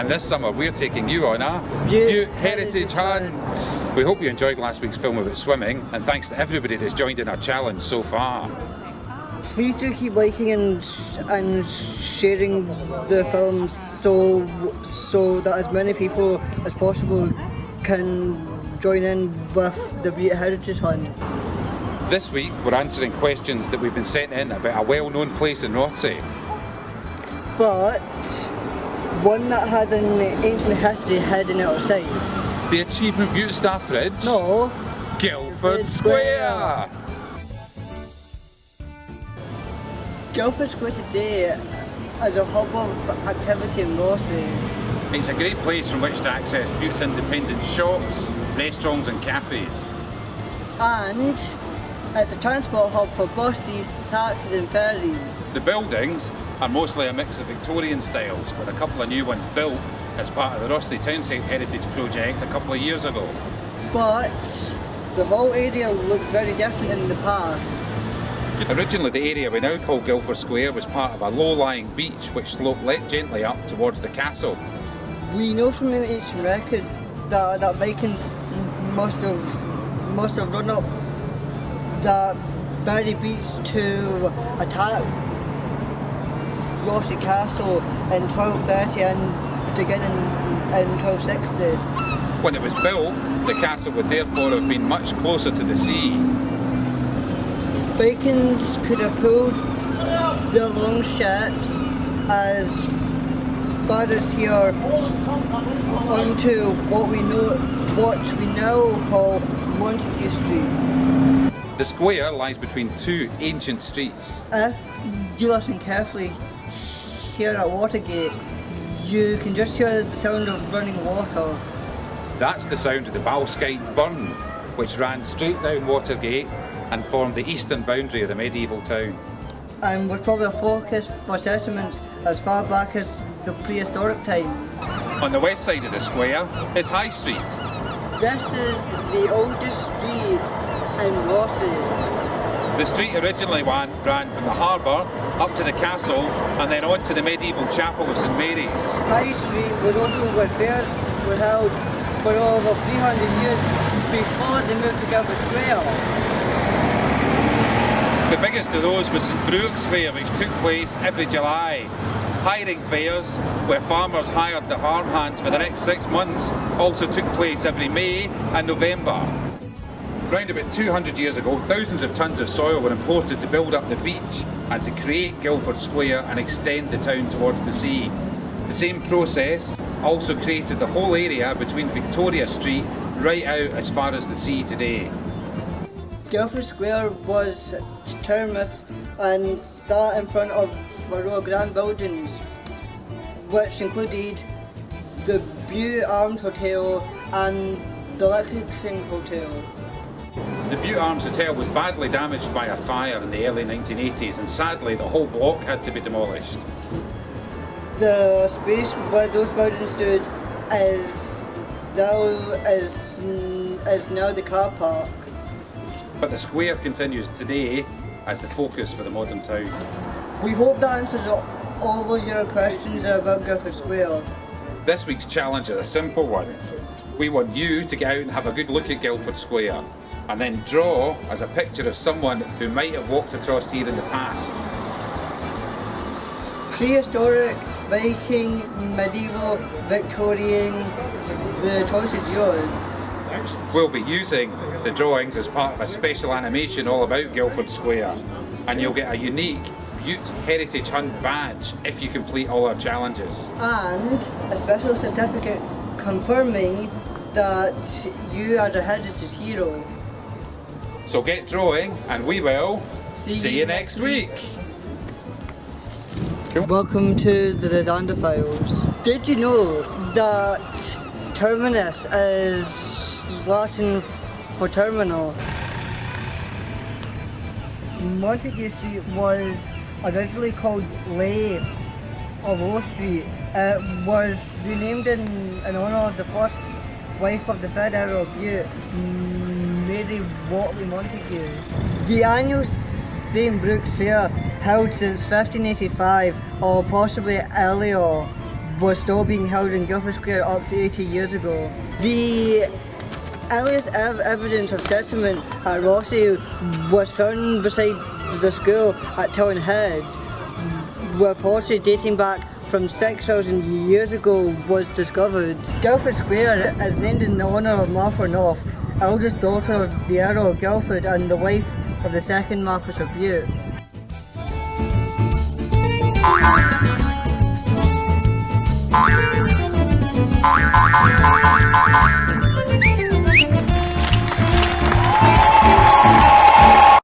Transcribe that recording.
And this summer we're taking you on a Bute Heritage Hunt. We hope you enjoyed last week's film about swimming, and thanks to everybody that's joined in our challenge so far. Please do keep liking and sharing the films so that as many people as possible can join in with the Bute Heritage Hunt. This week we're answering questions that we've been sent in about a well-known place in Rothesay. But one that has an ancient history hidden out of sight. The Achievement Bute Staff Ridge? No. Guildford Square! Guildford Square today is a hub of activity in Rothesay. It's a great place from which to access Bute's independent shops, restaurants and cafes. And it's a transport hub for buses, taxis and ferries. The buildings are mostly a mix of Victorian styles, with a couple of new ones built as part of the Rothesay Townsite Heritage Project a couple of years ago. But the whole area looked very different in the past. Originally the area we now call Guildford Square was part of a low-lying beach which sloped gently up towards the castle. We know from ancient records that Vikings must have run up that very beach to attack Rothesay Castle in 1230 and again in 1260. When it was built, the castle would therefore have been much closer to the sea. Vikings could have pulled their long ships as far as here onto what we now call Montague Street. The square lies between two ancient streets. If you listen carefully here at Watergate, you can just hear the sound of running water. That's the sound of the Balskite Burn, which ran straight down Watergate and formed the eastern boundary of the medieval town. And was probably a focus for settlements as far back as the prehistoric times. On the west side of the square is High Street. This is the oldest street in Rothesay. The street originally ran from the harbour up to the castle and then on to the medieval chapel of St Mary's. High Street was also where fairs were held for over 300 years before they moved to Guildford Square. The biggest of those was St Brooke's Fair, which took place every July. Hiring fairs, where farmers hired the farmhands for the next 6 months, also took place every May and November. Round about 200 years ago, thousands of tons of soil were imported to build up the beach and to create Guildford Square and extend the town towards the sea. The same process also created the whole area between Victoria Street right out as far as the sea today. Guildford Square was terminus and sat in front of a row of grand buildings, which included the Bute Arms Hotel and the Lexington Hotel. The Bute Arms Hotel was badly damaged by a fire in the early 1980s, and sadly the whole block had to be demolished. The space where those buildings stood is now the car park. But the square continues today as the focus for the modern town. We hope that answers all of your questions about Guildford Square. This week's challenge is a simple one. We want you to get out and have a good look at Guildford Square, and then draw as a picture of someone who might have walked across here in the past. Prehistoric, Viking, medieval, Victorian, the choice is yours. We'll be using the drawings as part of a special animation all about Guildford Square, and you'll get a unique Bute Heritage Hunt badge if you complete all our challenges. And a special certificate confirming that you are the heritage hero. So get drawing and we will see you next week. Welcome to the Zander Files. Did you know that terminus is Latin for terminal? Montague Street was originally called Lay of O Street. It was renamed in honour of the first wife of the third Earl of Bute, Mary Watley Montague. The annual St Brooke's Fair, held since 1585 or possibly earlier, was still being held in Guildford Square up to 80 years ago. The earliest evidence of settlement at Rossi was found beside the school at Tilton Head, where pottery dating back from 6,000 years ago was discovered. Guildford Square is named in honour of Martha North, eldest daughter of the Earl of Guildford and the wife of the second Marquess of Bute.